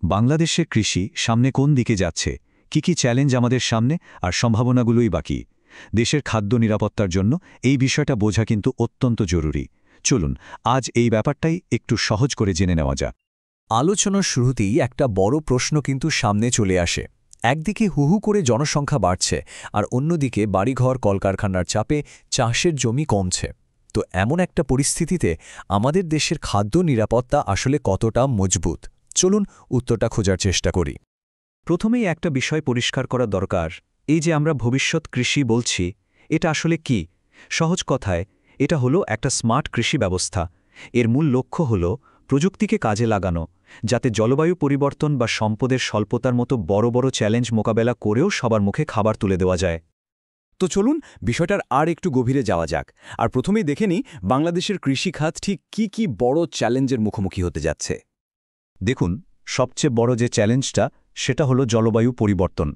বাংলাদেশের কৃষি সামনে কোন দিকে যাচ্ছে, কি চ্যালেঞ্জ আমাদের সামনে আর সম্ভাবনাগুলোই বাকি। দেশের খাদ্য নিরাপত্তার জন্য এই বিষয়টা বোঝা কিন্তু অত্যন্ত জরুরি। চলুন আজ এই ব্যাপারটাই একটু সহজ করে জেনে নেওয়া যাক। আলোচনার শুরুতেই একটা বড় প্রশ্ন কিন্তু সামনে চলে আসে। একদিকে হুহু করে জনসংখ্যা বাড়ছে, আর অন্যদিকে বাড়িঘর কলকারখানার চাপে চাষের জমি কমছে। তো এমন একটা পরিস্থিতিতে আমাদের দেশের খাদ্য নিরাপত্তা আসলে কতটা মজবুত? চলুন উত্তরটা খোঁজার চেষ্টা করি। প্রথমেই একটা বিষয় পরিষ্কার করা দরকার, এই যে আমরা ভবিষ্যৎ কৃষি বলছি, এটা আসলে কি? সহজ কথায় এটা হলো একটা স্মার্ট কৃষি ব্যবস্থা। এর মূল লক্ষ্য হল প্রযুক্তিকে কাজে লাগানো, যাতে জলবায়ু পরিবর্তন বা সম্পদের স্বল্পতার মতো বড় বড় চ্যালেঞ্জ মোকাবেলা করেও সবার মুখে খাবার তুলে দেওয়া যায়। তো চলুন বিষয়টার আর একটু গভীরে যাওয়া যাক, আর প্রথমেই দেখে নিই বাংলাদেশের কৃষিখাত ঠিক কি বড় চ্যালেঞ্জের মুখোমুখি হতে যাচ্ছে। দেখুন, সবচেয়ে বড় যে চ্যালেঞ্জটা সেটা হলো জলবায়ু পরিবর্তন।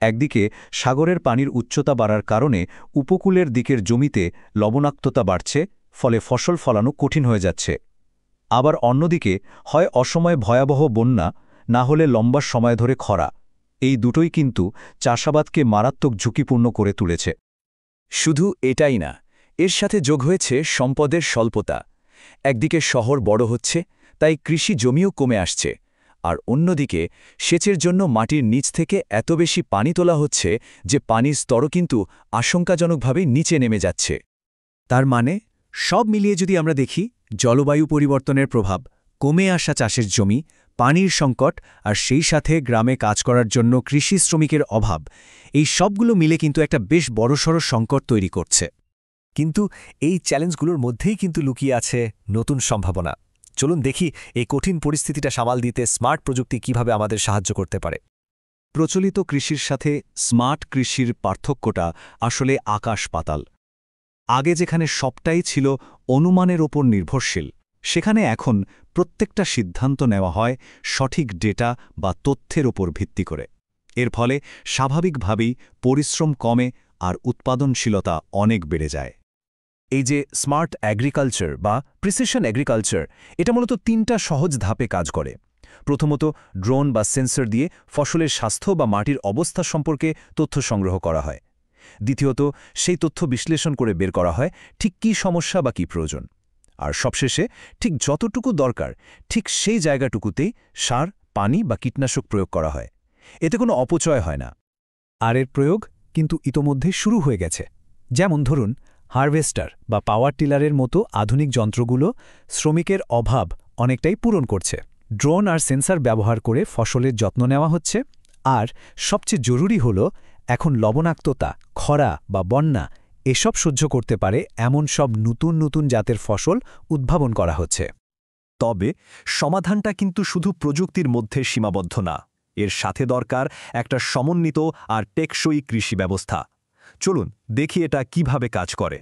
একদিকে সাগরের পানির উচ্চতা বাড়ার কারণে উপকূলের দিকের জমিতে লবণাক্ততা বাড়ছে, ফলে ফসল ফলানো কঠিন হয়ে যাচ্ছে। আবার অন্যদিকে হয় অসময়ে ভয়াবহ বন্যা, না হলে লম্বা সময় ধরে খরা। এই দুটোই কিন্তু চাষাবাদকে মারাত্মক ঝুঁকিপূর্ণ করে তুলেছে। শুধু এটাই না, এর সাথে যোগ হয়েছে সম্পদের স্বল্পতা। একদিকে শহর বড় হচ্ছে, তাই কৃষি জমিও কমে আসছে, আর অন্যদিকে সেচের জন্য মাটির নিচ থেকে এত বেশি পানি তোলা হচ্ছে যে পানির স্তরও কিন্তু আশঙ্কাজনকভাবে নিচে নেমে যাচ্ছে। তার মানে সব মিলিয়ে যদি আমরা দেখি, জলবায়ু পরিবর্তনের প্রভাব, কমে আসা চাষের জমি, পানির সংকট, আর সেই সাথে গ্রামে কাজ করার জন্য কৃষি শ্রমিকের অভাব, এই সবগুলো মিলে কিন্তু একটা বেশ বড়সড় সংকট তৈরি করছে। কিন্তু এই চ্যালেঞ্জগুলোর মধ্যেই কিন্তু লুকিয়ে আছে নতুন সম্ভাবনা। চলুন দেখি এই কঠিন পরিস্থিতিটা সামাল দিতে স্মার্ট প্রযুক্তি কিভাবে আমাদের সাহায্য করতে পারে। প্রচলিত কৃষির সাথে স্মার্ট কৃষির পার্থক্যটা আসলে আকাশ পাতাল। আগে যেখানে সবটাই ছিল অনুমানের ওপর নির্ভরশীল, সেখানে এখন প্রত্যেকটা সিদ্ধান্ত নেওয়া হয় সঠিক ডেটা বা তথ্যের ওপর ভিত্তি করে। এর ফলে স্বাভাবিকভাবেই পরিশ্রম কমে আর উৎপাদনশীলতা অনেক বেড়ে যায়। এই যে স্মার্ট অ্যাগ্রিকালচার বা প্রিসিশন এগ্রিকালচার, এটা মূলত ৩টা সহজ ধাপে কাজ করে। প্রথমত, ড্রোন বা সেন্সর দিয়ে ফসলের স্বাস্থ্য বা মাটির অবস্থা সম্পর্কে তথ্য সংগ্রহ করা হয়। দ্বিতীয়ত, সেই তথ্য বিশ্লেষণ করে বের করা হয় ঠিক কী সমস্যা বা কী প্রয়োজন। আর সবশেষে ঠিক যতটুকু দরকার ঠিক সেই জায়গাটুকুতেই সার, পানি বা কীটনাশক প্রয়োগ করা হয়। এতে কোনো অপচয় হয় না। আর এর প্রয়োগ কিন্তু ইতোমধ্যে শুরু হয়ে গেছে। যেমন ধরুন, হারভেস্টার বা পাওয়ার টিলারের মতো আধুনিক যন্ত্রগুলো শ্রমিকের অভাব অনেকটাই পূরণ করছে। ড্রোন আর সেন্সর ব্যবহার করে ফসলের যত্ন নেওয়া হচ্ছে। আর সবচেয়ে জরুরি হল, এখন লবণাক্ততা, খরা বা বন্যা এসব সহ্য করতে পারে এমন সব নতুন জাতের ফসল উদ্ভাবন করা হচ্ছে। তবে সমাধানটা কিন্তু শুধু প্রযুক্তির মধ্যে সীমাবদ্ধ না, এর সাথে দরকার একটা সমন্বিত আর টেকসই কৃষি ব্যবস্থা। চলুন দেখি এটা কিভাবে কাজ করে।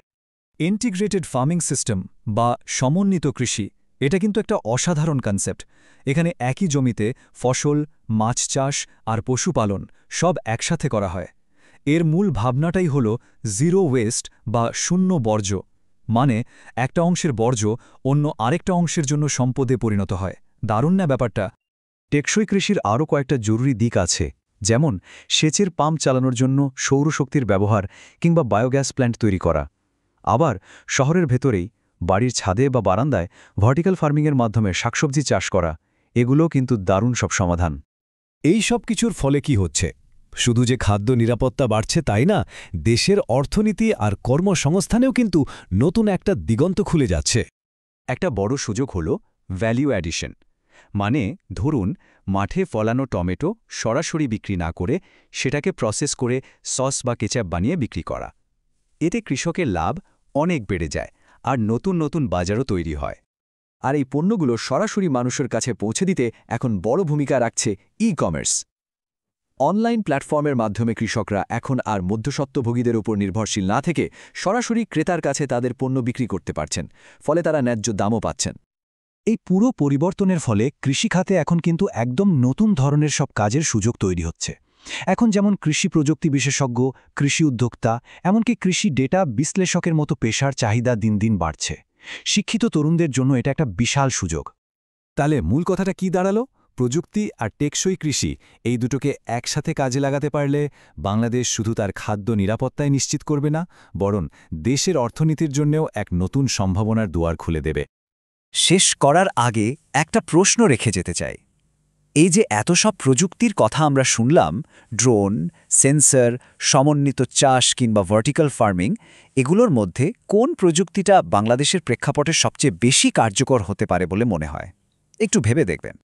ইন্টিগ্রেটেড ফার্মিং সিস্টেম বা সমন্বিত কৃষি, এটা কিন্তু একটা অসাধারণ কনসেপ্ট। এখানে একই জমিতে ফসল, মাছ চাষ আর পশুপালন সব একসাথে করা হয়। এর মূল ভাবনাটাই হল জিরো ওয়েস্ট বা শূন্য বর্জ্য। মানে একটা অংশের বর্জ্য অন্য আরেকটা অংশের জন্য সম্পদে পরিণত হয়। দারুণ না ব্যাপারটা? টেকসই কৃষির আরও কয়েকটা জরুরি দিক আছে, যেমন সেচের পাম্প চালানোর জন্য সৌরশক্তির ব্যবহার কিংবা বায়োগ্যাস প্ল্যান্ট তৈরি করা। আবার শহরের ভেতরেই বাড়ির ছাদে বা বারান্দায় ভার্টিক্যাল ফার্মিংয়ের মাধ্যমে শাকসবজি চাষ করা, এগুলো কিন্তু দারুণ সব সমাধান। এই সব কিছুর ফলে কি হচ্ছে? শুধু যে খাদ্য নিরাপত্তা বাড়ছে তাই না, দেশের অর্থনীতি আর কর্মসংস্থানেও কিন্তু নতুন একটা দিগন্ত খুলে যাচ্ছে। একটা বড় সুযোগ হল ভ্যালু অ্যাডিশন। মানে ধরুন, মাঠে ফলানো টমেটো সরাসরি বিক্রি না করে সেটাকে প্রসেস করে সস বা কেচাপ বানিয়ে বিক্রি করা। এতে কৃষকের লাভ অনেক বেড়ে যায় আর নতুন বাজারও তৈরি হয়। আর এই পণ্যগুলো সরাসরি মানুষের কাছে পৌঁছে দিতে এখন বড় ভূমিকা রাখছে ই-কমার্স। অনলাইন প্ল্যাটফর্মের মাধ্যমে কৃষকরা এখন আর মধ্যস্বত্বভোগীদের উপর নির্ভরশীল না থেকে সরাসরি ক্রেতার কাছে তাদের পণ্য বিক্রি করতে পারছেন, ফলে তারা ন্যায্য দামও পাচ্ছেন। এই পুরো পরিবর্তনের ফলে কৃষিখাতে এখন কিন্তু একদম নতুন ধরনের সব কাজের সুযোগ তৈরি হচ্ছে। এখন যেমন কৃষি প্রযুক্তি বিশেষজ্ঞ, কৃষি উদ্যোক্তা, এমনকি কৃষি ডেটা বিশ্লেষকের মতো পেশার চাহিদা দিন বাড়ছে। শিক্ষিত তরুণদের জন্য এটা একটা বিশাল সুযোগ। তাহলে মূল কথাটা কি দাঁড়ালো? প্রযুক্তি আর টেকসই কৃষি এই দুটোকে একসাথে কাজে লাগাতে পারলে বাংলাদেশ শুধু তার খাদ্য নিরাপত্তায় নিশ্চিত করবে না, বরং দেশের অর্থনীতির জন্যও এক নতুন সম্ভাবনার দুয়ার খুলে দেবে। শেষ করার আগে একটা প্রশ্ন রেখে যেতে চাই। এই যে এত সব প্রযুক্তির কথা আমরা শুনলাম, ড্রোন, সেন্সর, সমন্বিত চাষ কিংবা ভার্টিক্যাল ফার্মিং, এগুলোর মধ্যে কোন প্রযুক্তিটা বাংলাদেশের প্রেক্ষাপটে সবচেয়ে বেশি কার্যকর হতে পারে বলে মনে হয়? একটু ভেবে দেখবেন।